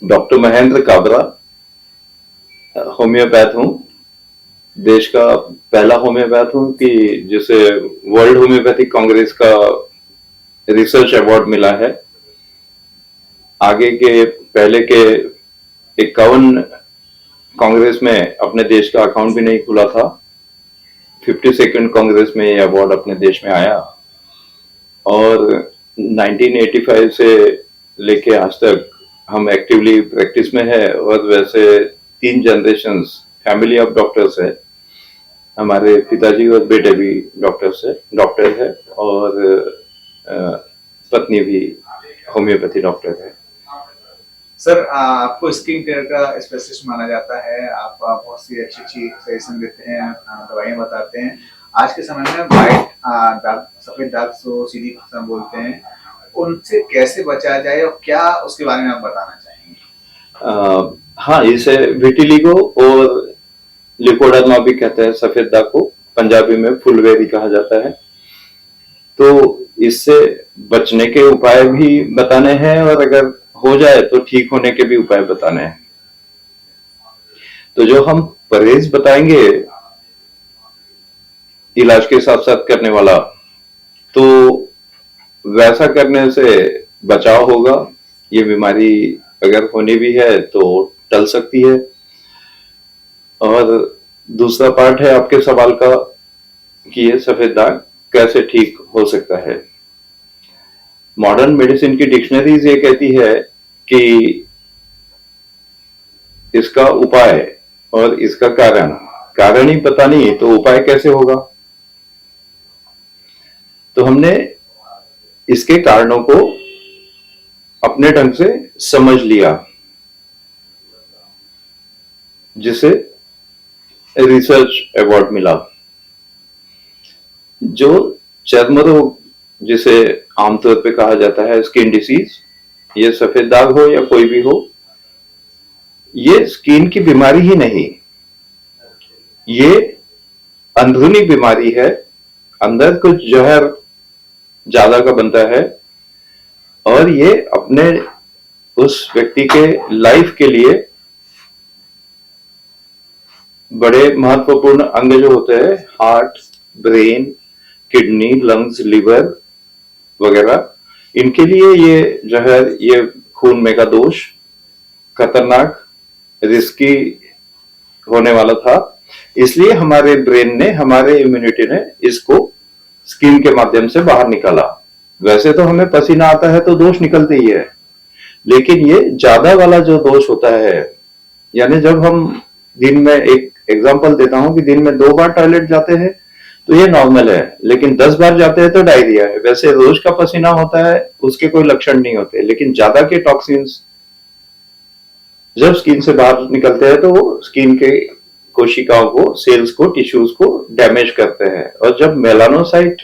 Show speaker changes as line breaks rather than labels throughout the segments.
Doctor Mahendra Kabra, homeopath हूँ। देश का पहला होम्योपैथ हूँ कि जिसे वर्ल्ड होम्योपैथिक कांग्रेस का रिसर्च अवार्ड मिला है। आगे के पहले के 51 कांग्रेस में अपने देश का अकाउंट भी नहीं खुला था। 52nd कांग्रेस में ये अवार्ड अपने देश में आया और 1985 से लेके आज तक हम एक्टिवली प्रैक्टिस में है। और वैसे 3 जनरेशंस फैमिली ऑफ डॉक्टर्स है। हमारे पिताजी और बेटे भी डॉक्टर है और पत्नी भी होम्योपैथी डॉक्टर है।
सर, आपको स्किन केयर का स्पेशलिस्ट माना जाता है। आप बहुत सी अच्छी अच्छी सजेशन देते हैं, दवाइयाँ बताते हैं। आज के समय में वाइट दाग, सफेद दाग जो सीधी भाषा में बोलते हैं, उनसे कैसे बचा जाए और क्या उसके बारे में आप बताना चाहेंगे?
हाँ, इसे विटिलिगो और लिपोडर्मा भी कहते हैं। सफेद दाग को पंजाबी में फुलवेरी कहा जाता है। तो इससे बचने के उपाय भी बताने हैं और अगर हो जाए तो ठीक होने के भी उपाय बताने हैं। तो जो हम परहेज बताएंगे इलाज के साथ साथ करने वाला, तो वैसा करने से बचाव होगा। ये बीमारी अगर होनी भी है तो टल सकती है। और दूसरा पार्ट है आपके सवाल का कि ये सफेद दाग कैसे ठीक हो सकता है। मॉडर्न मेडिसिन की डिक्शनरीज ये कहती है कि इसका उपाय और इसका कारण ही पता नहीं तो उपाय कैसे होगा। तो हमने इसके कारणों को अपने ढंग से समझ लिया, जिसे रिसर्च अवार्ड मिला। जो चर्म रोग, जिसे आमतौर पे कहा जाता है स्किन डिसीज, ये सफेद दाग हो या कोई भी हो, ये स्किन की बीमारी ही नहीं, ये अंदरूनी बीमारी है। अंदर कुछ जहर ज्यादा का बनता है और ये अपने उस व्यक्ति के लाइफ के लिए बड़े महत्वपूर्ण अंग जो होते हैं, heart, brain, kidney, lungs, liver वगैरह, इनके लिए ये जहर, ये खून में का दोष खतरनाक, रिस्की होने वाला था। इसलिए हमारे ब्रेन ने, हमारे इम्यूनिटी ने इसको स्किन के माध्यम से बाहर निकाला। वैसे तो हमें पसीना आता है तो दोष निकलते ही है, लेकिन ये ज्यादा वाला जो दोष होता है, यानी जब हम दिन में, एक एग्जांपल देता हूं कि दिन में 2 बार टॉयलेट जाते हैं तो ये नॉर्मल है, लेकिन 10 बार जाते हैं तो डायरिया है। वैसे रोज का पसीना होता है, उसके कोई लक्षण नहीं होते, लेकिन ज्यादा के टॉक्सिन्स जब स्किन से बाहर निकलते हैं तो वो स्किन के कोशिकाओं को, सेल्स को, टिश्यूज को डैमेज करते हैं। और जब मेलानोसाइट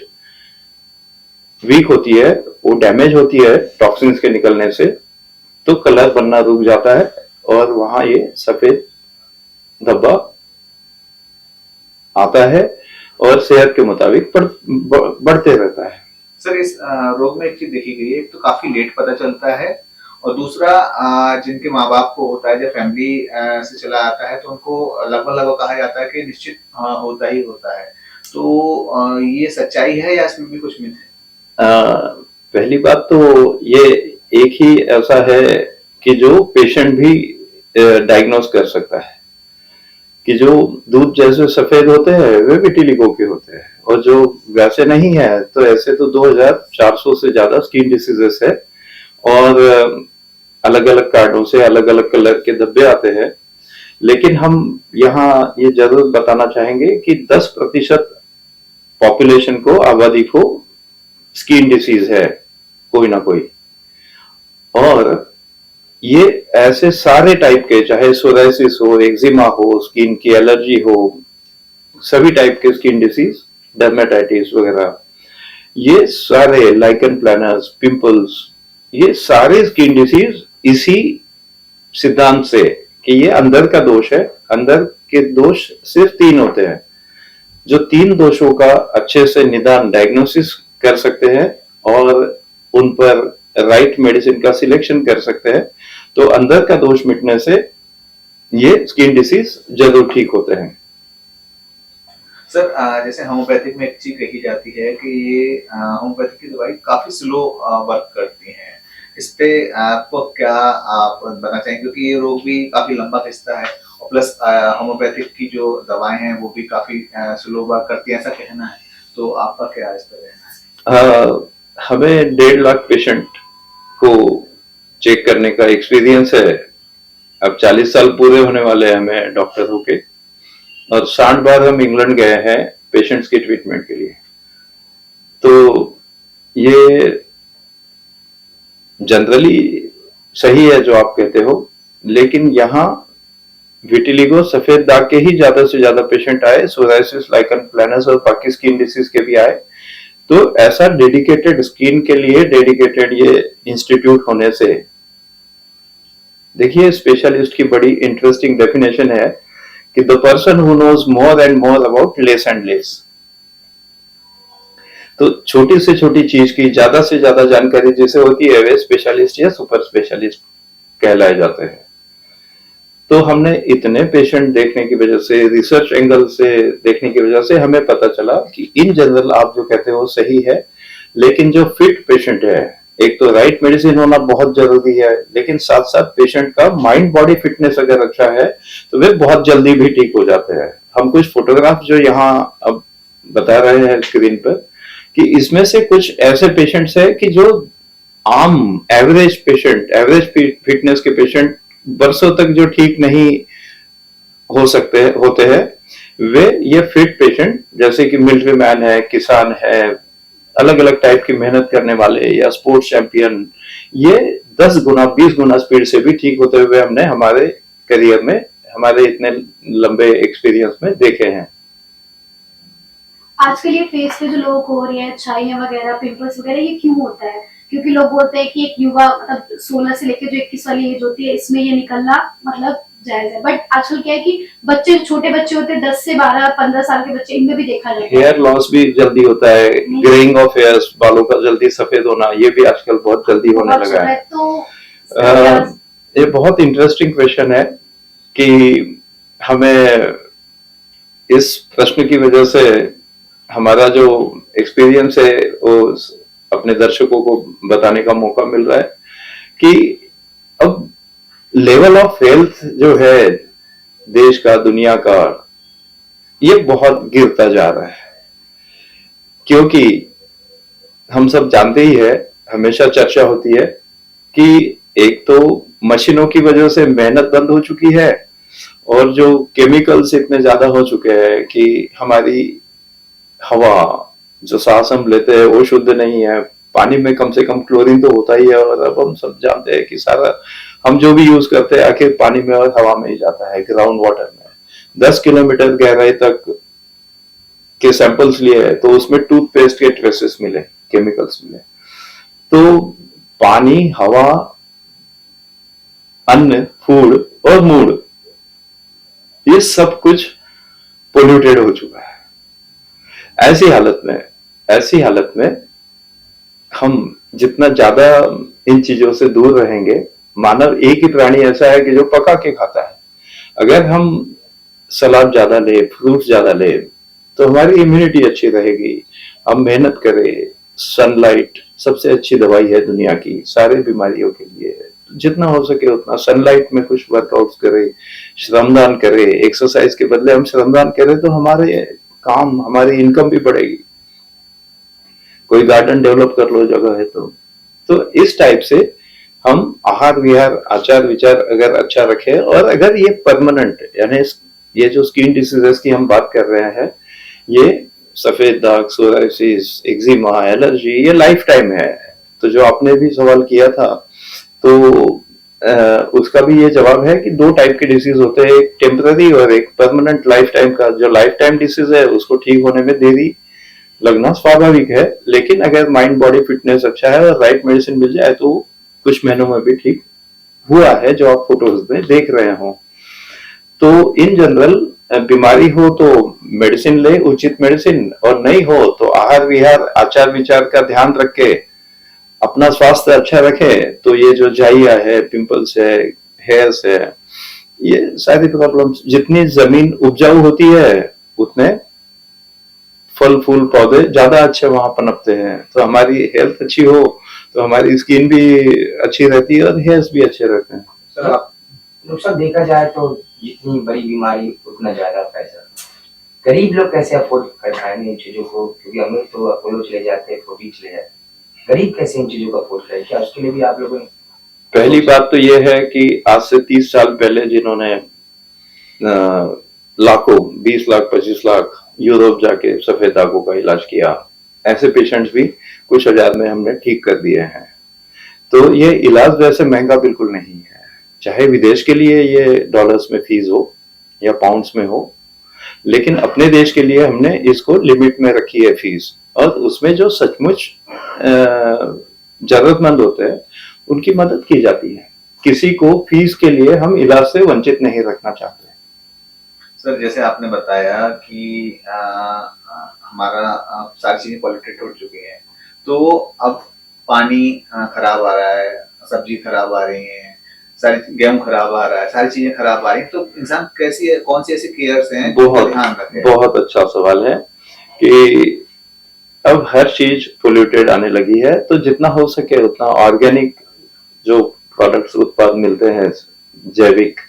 वीक होती है, वो डैमेज होती है टॉक्सिन्स के निकलने से, तो कलर बनना रुक जाता है और वहां ये सफेद धब्बा आता है और सेहत के मुताबिक बढ़ते रहता है।
सर, इस रोग में एक चीज देखी गई है, एक तो काफी लेट पता चलता है और दूसरा जिनके माँ बाप को होता है, जब फैमिली से चला आता है तो उनको लगभग लगभग कहा जाता है कि निश्चित होता ही होता है। तो ये सच्चाई है या इसमें भी कुछ मिथ है?
पहली बात तो ये एक ही ऐसा है कि जो पेशेंट भी डायग्नोस कर सकता है कि जो दूध जैसे सफेद होते हैं वे विटिलिगो के होते हैं, और जो वैसे नहीं है तो ऐसे तो 2400 से ज्यादा स्किन डिसीजेस है और अलग अलग कारणों से अलग अलग कलर के धब्बे आते हैं। लेकिन हम यहाँ ये जरूर बताना चाहेंगे कि 10% पॉपुलेशन को, आबादी को स्किन डिसीज है कोई ना कोई। और ये ऐसे सारे टाइप के, चाहे सोराइसिस हो, एक्जिमा हो, स्किन की एलर्जी हो, सभी टाइप के स्किन डिसीज, डर्मेटाइटिस वगैरह, ये सारे लाइकन प्लानर्स, पिंपल्स, ये सारे स्किन डिसीज इसी सिद्धांत से कि ये अंदर का दोष है। अंदर के दोष सिर्फ 3 होते हैं। जो 3 दोषों का अच्छे से निदान, डायग्नोसिस कर सकते हैं और उन पर राइट मेडिसिन का सिलेक्शन कर सकते हैं, तो अंदर का दोष मिटने से ये स्किन डिसीज जरूर ठीक होते हैं।
सर जैसे होम्योपैथिक में एक चीज कही जाती है कि ये होम्योपैथिक की दवाई काफी स्लो वर्क करती है। इस पे आपको क्या आप बताना चाहेंगे, क्योंकि ये रोग भी काफी लंबा खिंचता है और प्लस होम्योपैथिक की जो दवाएं हैं वो भी काफी स्लो वर्क करती है, ऐसा कहना है। तो आपका क्या इस पर कहना है?
हमें 1.5 लाख पेशेंट को चेक करने का एक्सपीरियंस है। अब 40 साल पूरे होने वाले हैं हमें डॉक्टर होके, और 60 बार हम इंग्लैंड गए हैं पेशेंट्स के ट्रीटमेंट के लिए। तो ये जनरली सही है जो आप कहते हो, लेकिन यहाँ विटिलिगो सफेद दाग के ही ज्यादा से ज्यादा पेशेंट आए, सोराइसिस, लाइकन प्लैनस और बाकी स्किन डिसीज के भी आए। तो ऐसा डेडिकेटेड स्किन के लिए डेडिकेटेड ये इंस्टीट्यूट होने से, देखिए स्पेशलिस्ट की बड़ी इंटरेस्टिंग डेफिनेशन है कि the person who knows more and more about less and less. तो छोटी से छोटी चीज की ज्यादा से ज्यादा जानकारी जिसे होती है वे स्पेशलिस्ट या सुपर स्पेशलिस्ट कहलाए जाते हैं। तो हमने इतने पेशेंट देखने की वजह से, रिसर्च एंगल से देखने की वजह से हमें पता चला कि इन जनरल आप जो कहते हो सही है, लेकिन जो फिट पेशेंट है, एक तो राइट मेडिसिन होना बहुत जरूरी है, लेकिन साथ साथ पेशेंट का माइंड बॉडी फिटनेस अगर अच्छा है तो वे बहुत जल्दी भी ठीक हो जाते हैं। हम कुछ फोटोग्राफ जो यहाँ अब बता रहे हैं स्क्रीन पर, कि इसमें से कुछ ऐसे पेशेंट्स है कि जो आम एवरेज पेशेंट, एवरेज फिटनेस के पेशेंट वर्षों तक जो ठीक नहीं हो सकते होते हैं, वे ये फिट पेशेंट जैसे कि मिलिट्री मैन है, किसान है, अलग अलग टाइप की मेहनत करने वाले या स्पोर्ट्स चैंपियन, ये 10 गुना 20 गुना स्पीड से भी ठीक होते हुए हमने हमारे करियर में, हमारे इतने लंबे एक्सपीरियंस में देखे हैं।
आजकल ये फेस पे जो लोग हो रही है, छाइयां वगैरह, पिंपल्स वगैरह, ये क्यों होता है? क्योंकि लोग बोलते हैं कि एक युवा मतलब 16 से लेकर जो 21 वाली एज होती है, इसमें ये निकलना मतलब जायज है। बट आजकल क्या है कि बच्चे, छोटे बच्चे होते हैं, 10 से 12 15 साल के बच्चे, इनमें भी देखा जाता है
हेयर लॉस भी जल्दी होता है, ग्रेइंग ऑफ हेयर्स, बालों का जल्दी सफेद होना, ये भी आजकल बहुत जल्दी होने लगा है।
तो
ये बहुत इंटरेस्टिंग क्वेश्चन है कि हमें इस प्रश्न की वजह से हमारा जो एक्सपीरियंस है वो अपने दर्शकों को बताने का मौका मिल रहा है कि अब लेवल ऑफ हेल्थ जो है देश का, दुनिया का, ये बहुत गिरता जा रहा है। क्योंकि हम सब जानते ही है, हमेशा चर्चा होती है कि एक तो मशीनों की वजह से मेहनत बंद हो चुकी है, और जो केमिकल्स इतने ज्यादा हो चुके हैं कि हमारी हवा जो सांस हम लेते हैं वो शुद्ध नहीं है। पानी में कम से कम क्लोरीन तो होता ही है, और अब हम सब जानते हैं कि सारा हम जो भी यूज करते हैं आखिर पानी में और हवा में ही जाता है, ग्राउंड वाटर में। 10 किलोमीटर गहराई तक के सैंपल्स लिए हैं तो उसमें टूथपेस्ट के ट्रेसेस मिले, केमिकल्स मिले। तो पानी, हवा, अन्न, फूड और मूड, ये सब कुछ पोल्यूटेड हो चुका है। ऐसी हालत में हम जितना ज्यादा इन चीजों से दूर रहेंगे, मानव एक ही प्राणी ऐसा है कि जो पका के खाता है। अगर हम सलाद ज्यादा ले, फ्रूट ज्यादा ले, तो हमारी इम्यूनिटी अच्छी रहेगी। हम मेहनत करें, सनलाइट सबसे अच्छी दवाई है दुनिया की सारे बीमारियों के लिए। जितना हो सके उतना सनलाइट में कुछ वर्कआउट करें, श्रमदान करें। एक्सरसाइज के बदले हम श्रमदान करें तो हमारे काम, हमारी इनकम भी बढ़ेगी। कोई गार्डन डेवलप कर लो जगह है तो इस टाइप से हम आहार विहार, आचार विचार अगर अच्छा रखें, और अगर ये परमानेंट, यानी ये जो स्किन डिसीजेस की हम बात कर रहे हैं, ये सफेद दाग, सोराइसिस, एक्जिमा, एलर्जी, ये लाइफ टाइम है। तो जो आपने भी सवाल किया था, तो उसका भी ये जवाब है कि 2 टाइप के डिसीज होते हैं, एक टेम्पररी और एक परमानेंट लाइफ टाइम का। जो लाइफ टाइम डिसीज है उसको ठीक होने में देरी लगना स्वाभाविक है, लेकिन अगर माइंड बॉडी फिटनेस अच्छा है और राइट मेडिसिन मिल जाए तो कुछ महीनों में भी ठीक हुआ है, जो आप फोटोज में देख रहे हो। तो इन जनरल बीमारी हो तो मेडिसिन ले, उचित मेडिसिन, और नहीं हो तो आहार विहार, आचार विचार का ध्यान रख के अपना स्वास्थ्य अच्छा रखे तो ये जो जाइया है, पिंपल्स है, हेयर्स है, ये सारी प्रॉब्लम्स, जितनी जमीन उपजाऊ होती है उतने फल फूल पौधे ज्यादा अच्छे वहां पनपते हैं। तो हमारी हेल्थ अच्छी हो तो हमारी स्किन भी अच्छी रहती है और हेयर्स भी अच्छे रहते हैं।
सर आप
नुकसान देखा जाए तो जितनी बड़ी बीमारी उतना ज्यादा पैसा। गरीब लोग कैसे अफोर्ड कर पाएंगे इन चीजों को, क्योंकि अमीर तो अपोलो चले जाते हैं, फोर्टी चले जाते हैं, गरीब कैसे इन चीजों को अफोर्ड करें? क्या उसके लिए भी आप लोगों ने
पहली बात तो ये है कि आज से 30 साल पहले जिन्होंने लाखों 20 लाख 25 लाख यूरोप जाके सफेद दागों का इलाज किया, ऐसे पेशेंट्स भी कुछ हजार में हमने ठीक कर दिए हैं। तो ये इलाज वैसे महंगा बिल्कुल नहीं है, चाहे विदेश के लिए ये डॉलर्स में फीस हो या पाउंड्स में हो, लेकिन अपने देश के लिए हमने इसको लिमिट में रखी है फीस। और उसमें जो सचमुच जरूरतमंद होते हैं उनकी मदद की जाती है। किसी को फीस के लिए हम इलाज से वंचित नहीं रखना चाहते।
सर जैसे आपने बताया कि हमारा सारी चीजें पॉल्यूटेड हो चुकी हैं, तो अब पानी खराब आ रहा है, सब्जी खराब आ रही है, सारी गेहूं खराब आ रहा है, सारी चीजें खराब आ रही हैं, तो इंसान कैसी कौन सी ऐसी केयर्स हैं जिनका ध्यान रखे?
बहुत अच्छा सवाल है कि अब हर चीज पोल्यूटेड आने लगी है, तो जितना हो सके उतना ऑर्गेनिक जो प्रोडक्ट्स उत्पाद मिलते हैं जैविक,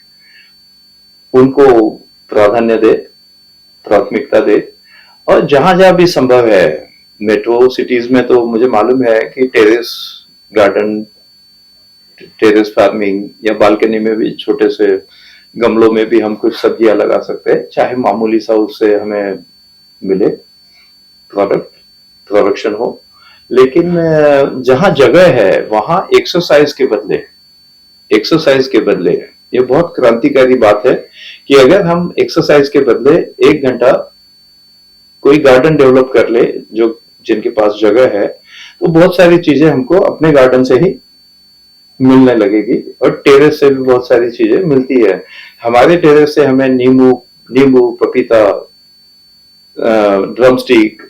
उनको प्राधान्य दे, प्राथमिकता दे। और जहां जहां भी संभव है, मेट्रो सिटीज में तो मुझे मालूम है कि टेरेस गार्डन, टेरेस फार्मिंग या बालकनी में भी छोटे से गमलों में भी हम कुछ सब्जियां लगा सकते हैं, चाहे मामूली सा उससे हमें मिले प्रोडक्शन हो। लेकिन जहां जगह है वहां एक्सरसाइज के बदले ये बहुत क्रांतिकारी बात है कि अगर हम एक्सरसाइज के बदले 1 घंटा कोई गार्डन डेवलप कर ले, जो जिनके पास जगह है, तो बहुत सारी चीजें हमको अपने गार्डन से ही मिलने लगेगी। और टेरेस से भी बहुत सारी चीजें मिलती है। हमारे टेरेस से हमें नींबू पपीता, ड्रम स्टिक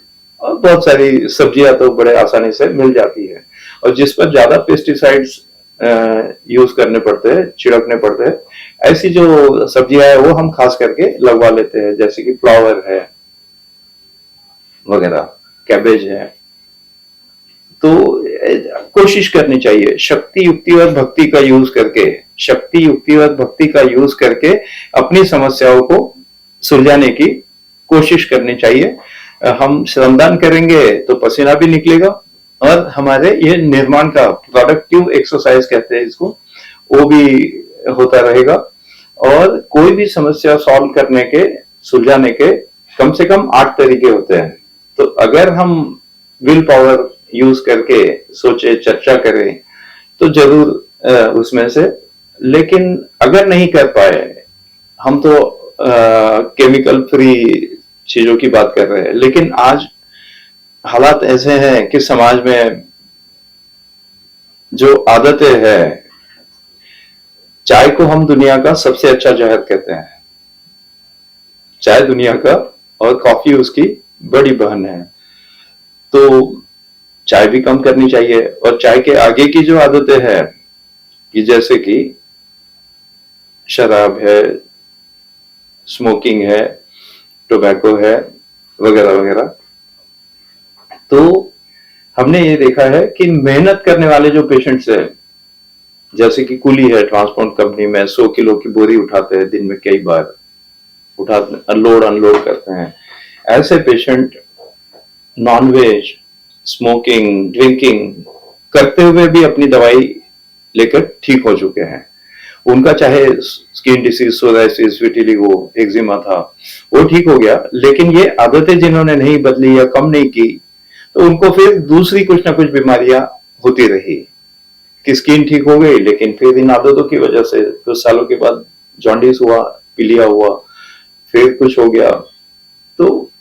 और बहुत सारी सब्जियां तो बड़े आसानी से मिल जाती है। और जिस पर ज्यादा पेस्टिसाइड्स यूज करने पड़ते हैं, छिड़कने पड़ते हैं, ऐसी जो सब्जियां है वो हम खास करके लगवा लेते हैं, जैसे कि फ्लावर है वगैरह, कैबेज है। तो कोशिश करनी चाहिए शक्ति युक्ति और भक्ति का यूज करके अपनी समस्याओं को सुलझाने की कोशिश करनी चाहिए। हम श्रमदान करेंगे तो पसीना भी निकलेगा और हमारे ये निर्माण का प्रोडक्टिव एक्सरसाइज कहते हैं इसको, वो भी होता रहेगा। और कोई भी समस्या सॉल्व करने के, सुलझाने के कम से कम 8 तरीके होते हैं। तो अगर हम विल पावर यूज करके सोचे, चर्चा करें तो जरूर उसमें से। लेकिन अगर नहीं कर पाए, हम तो केमिकल फ्री चीजों की बात कर रहे हैं, लेकिन आज हालात ऐसे हैं कि समाज में जो आदतें हैं, चाय को हम दुनिया का सबसे अच्छा जहर कहते हैं, चाय दुनिया का और कॉफी उसकी बड़ी बहन है। तो चाय भी कम करनी चाहिए। और चाय के आगे की जो आदतें हैं कि जैसे कि शराब है, स्मोकिंग है, टोबैको है वगैरह वगैरह, तो हमने ये देखा है कि मेहनत करने वाले जो पेशेंट्स हैं, जैसे कि कुली है ट्रांसपोर्ट कंपनी में 100 किलो की बोरी उठाते हैं दिन में, कई बार उठाते, लोड अनलोड करते हैं, ऐसे पेशेंट नॉनवेज, स्मोकिंग, ड्रिंकिंग करते हुए भी अपनी दवाई लेकर ठीक हो चुके हैं। उनका चाहे skin disease, psoriasis, vitiligo, eczema था, वो ठीक हो गया। लेकिन ये आदतें जिन्होंने नहीं बदली या कम नहीं की, तो उनको फिर दूसरी कुछ ना कुछ बीमारियां होती रही कि स्किन ठीक हो गई, लेकिन फिर इन आदतों की वजह से कुछ सालों के बाद जॉन्डिस हुआ, पीलिया हुआ, फिर कुछ हो गया। तो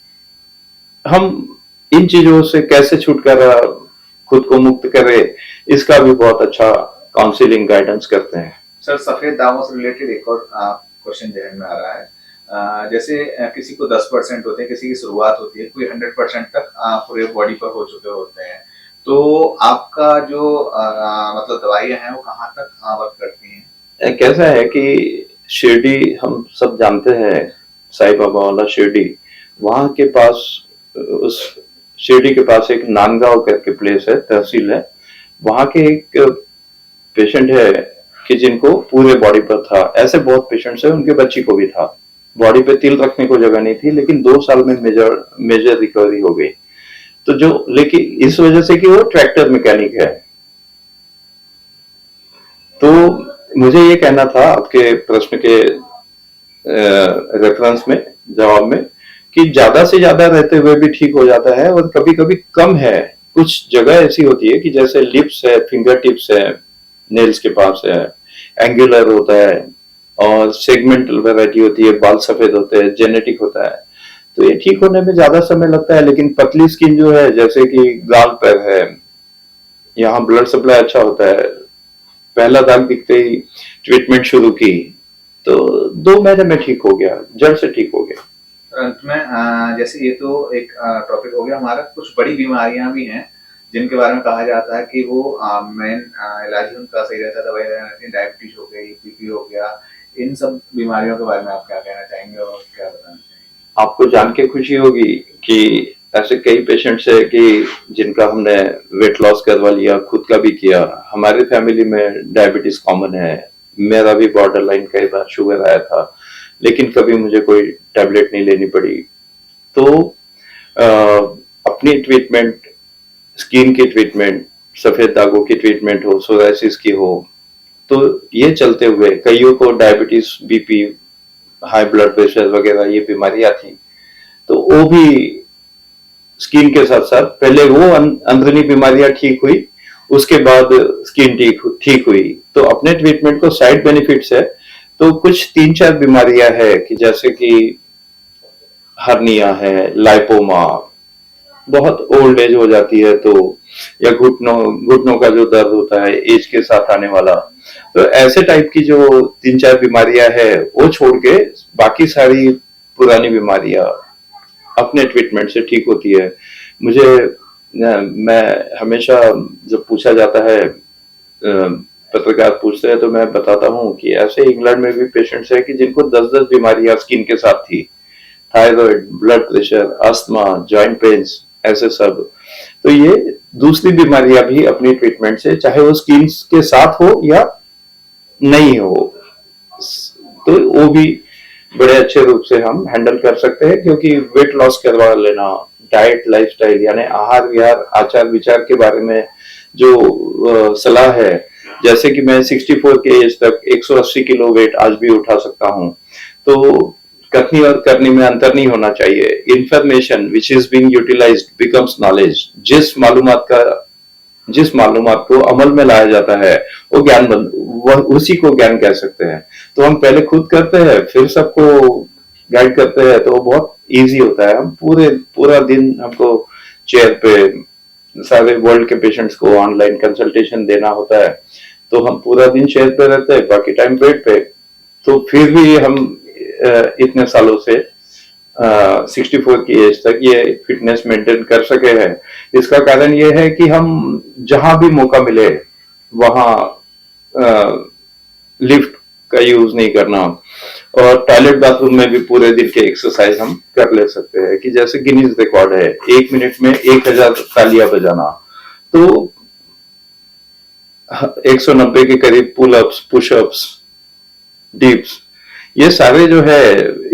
हम इन चीजों से कैसे छुटकारा खुद को मुक्त करें, इसका भी बहुत अच्छा काउंसलिंग गाइडेंस करते हैं।
सर सफेद दागों से रिलेटेड एक और क्वेश्चन जहन में आ रहा है। जैसे किसी को 10% होते हैं, किसी की शुरुआत होती है, कोई 100% तक पूरे बॉडी पर हो चुके होते हैं, तो आपका जो मतलब दवाइयाँ हैं वो कहाँ तक वर्क करती हैं?
कैसा है कि शिरडी हम सब जानते हैं, साईं बाबा वाला शिरडी, वहां के पास उस शिरडी के पास एक नांदगांव करके प्लेस है, तहसील है। वहां के एक पेशेंट है कि जिनको पूरे बॉडी पर था। ऐसे बहुत पेशेंट्स है, उनके बच्ची को भी था। बॉडी पे तिल रखने को जगह नहीं थी, लेकिन 2 साल में मेजर मेजर रिकवरी हो गई। तो जो, लेकिन इस वजह से कि वो ट्रैक्टर मैकेनिक है। तो मुझे ये कहना था आपके प्रश्न के रेफरेंस में, जवाब में, कि ज्यादा से ज्यादा रहते हुए भी ठीक हो जाता है, और कभी कभी कम है। कुछ जगह ऐसी होती है कि जैसे लिप्स है, फिंगर टिप्स है, नेल्स के पास है, एंगुलर होता है, और सेगमेंटल वैरायटी होती है, बाल सफेद होते हैं, जेनेटिक होता है। तो ये ठीक होने में ज्यादा समय लगता है। लेकिन पतली स्किन जो है, जैसे कि गाल पर है, यहाँ ब्लड सप्लाई अच्छा होता है। पहला दाग दिखते ही ट्रीटमेंट शुरू की तो 2 महीने में ठीक हो गया, जड़ से ठीक हो गया।
और अंत में जैसे ये तो एक टॉपिक हो गया हमारा, कुछ बड़ी बीमारियां भी हैं जिनके बारे में कहा जाता है कि वो मेन इलाज उनका सही रहता है, दवाई रहती है। डायबिटीज हो गई, बीपी हो गया, इन सब बीमारियों के बारे में आप क्या कहना चाहेंगे और क्या बताना चाहेंगे?
आपको जान के खुशी होगी कि ऐसे कई पेशेंट्स है कि जिनका हमने वेट लॉस करवा लिया, खुद का भी किया। हमारे फैमिली में डायबिटीज कॉमन है, मेरा भी बॉर्डर लाइन कई बार शुगर आया था, लेकिन कभी मुझे कोई टैबलेट नहीं लेनी पड़ी। तो अ, अपनी ट्रीटमेंट, स्किन की ट्रीटमेंट, सफेद दागों की ट्रीटमेंट हो, सोराइसिस की हो, तो ये चलते हुए कईयों को diabetes, BP, high blood pressure वगैरह ये बीमारियां थी। तो वो भी स्किन के साथ साथ पहले वो अंदरूनी बीमारियां ठीक हुई, उसके बाद स्किन ठीक हुई। तो अपने ट्रीटमेंट को साइड बेनिफिट्स है। तो कुछ 3-4 बीमारियां है कि जैसे कि हर्निया है, लाइपोमा, बहुत ओल्ड एज हो जाती है तो, या घुटनों घुटनों का जो दर्द होता है एज के साथ आने वाला। तो ऐसे टाइप की जो 3-4 बीमारियां है, वो छोड़ के बाकी सारी पुरानी बीमारियां अपने ट्रीटमेंट से ठीक होती है। मुझे मैं हमेशा, जब पूछा जाता है, पत्रकार पूछते हैं, तो मैं बताता हूँ कि ऐसे इंग्लैंड में भी पेशेंट्स है कि जिनको 10-10 बीमारियां स्किन के साथ थी। Thyroid, blood pressure, asthma, joint pains, ऐसे सब। तो ये दूसरी बीमारियां भी अपनी ट्रीटमेंट से, चाहे वो स्किन के साथ हो या नहीं हो, तो वो भी बड़े अच्छे रूप से हम हैंडल कर सकते हैं। क्योंकि वेट लॉस करवा लेना, डाइट, लाइफस्टाइल, यानी आहार विहार, आचार विचार के बारे में जो सलाह है, जैसे कि मैं 64 के एज तक 180 किलो वेट आज भी उठा सकता हूँ। तो कथनी और करनी में अंतर नहीं होना चाहिए। Information which is being utilized becomes knowledge. जिस मालूमात को अमल में लाया जाता है वो ज्ञान वह उसी को ज्ञान कह सकते हैं। तो हम पहले खुद करते हैं, फिर सबको गाइड करते हैं, तो वो बहुत इजी होता है। हम पूरा दिन हमको चेयर पे सारे वर्ल्ड के पेशेंट्स को ऑनलाइन कंसल्टेशन देना होता है, तो हम पूरा दिन चेयर पे रहते हैं, बाकी टाइम बेड पे। तो फिर भी हम इतने सालों से 64 की एज तक ये फिटनेस मेंटेन कर सके हैं। इसका कारण ये है कि हम जहां भी मौका मिले वहां लिफ्ट का यूज नहीं करना, और टॉयलेट बाथरूम में भी पूरे दिन के एक्सरसाइज हम कर ले सकते हैं। कि जैसे गिनीज रिकॉर्ड है 1 मिनट में 1000 तालियां बजाना, तो 190 के करीब pull ups, push ups, dips, ये सारे जो है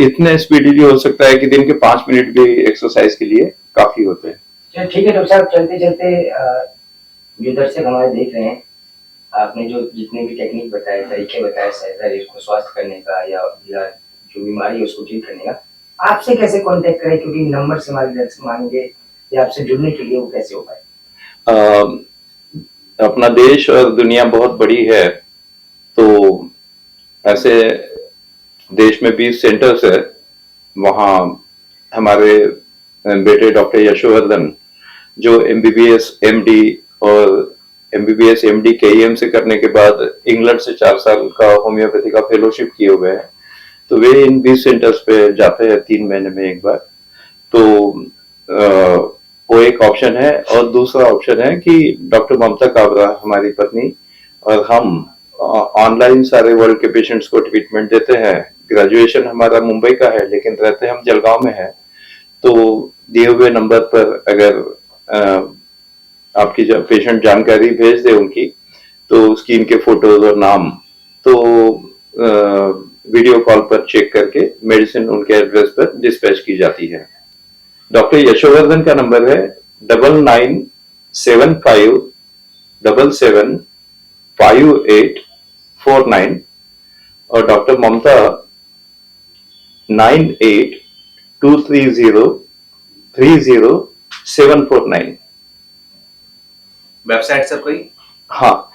इतने स्पीडीली हो सकता है कि दिन के 5 मिनट भी एक्सरसाइज के लिए काफी होते हैं।
चलो ठीक है डॉक्टर साहब, चलते चलते जो दर्शक हमारे देख रहे हैं, आपने जो जितने भी टेक्निक बताए, तरीके बताए शरीर को स्वस्थ करने का या जो बीमारी है उसको ठीक करने का, आपसे कैसे कांटेक्ट करें? क्योंकि नंबर से हमारे दर्शक मांगेंगे या आपसे जुड़ने के लिए वो कैसे हो पाए?
अपना देश और दुनिया बहुत बड़ी है, तो ऐसे देश में 20 सेंटर्स है। वहाँ हमारे बेटे डॉक्टर यशोवर्धन, जो MBBS MD और MBBS MD KEM से करने के बाद इंग्लैंड से 4 साल का होम्योपैथी का फेलोशिप किए हुए हैं, तो वे इन 20 सेंटर्स पे जाते हैं 3 महीने में एक बार। तो वो एक ऑप्शन है। और दूसरा ऑप्शन है कि डॉक्टर ममता काबरा हमारी पत्नी और हम ऑनलाइन सारे वर्ल्ड के पेशेंट्स को ट्रीटमेंट देते हैं। ग्रेजुएशन हमारा मुंबई का है लेकिन रहते हम जलगांव में हैं। तो दिए हुए नंबर पर अगर आपकी पेशेंट जानकारी भेज दे उनकी, तो उसकी इनके फोटोज और नाम, तो वीडियो कॉल पर चेक करके मेडिसिन उनके एड्रेस पर डिस्पैच की जाती है। डॉक्टर यशोवर्धन का नंबर है 9975775849 और डॉक्टर ममता 9823030749।
वेबसाइट सर कोई?
हाँ,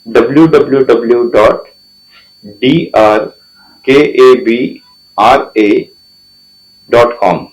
www.drkabra.com।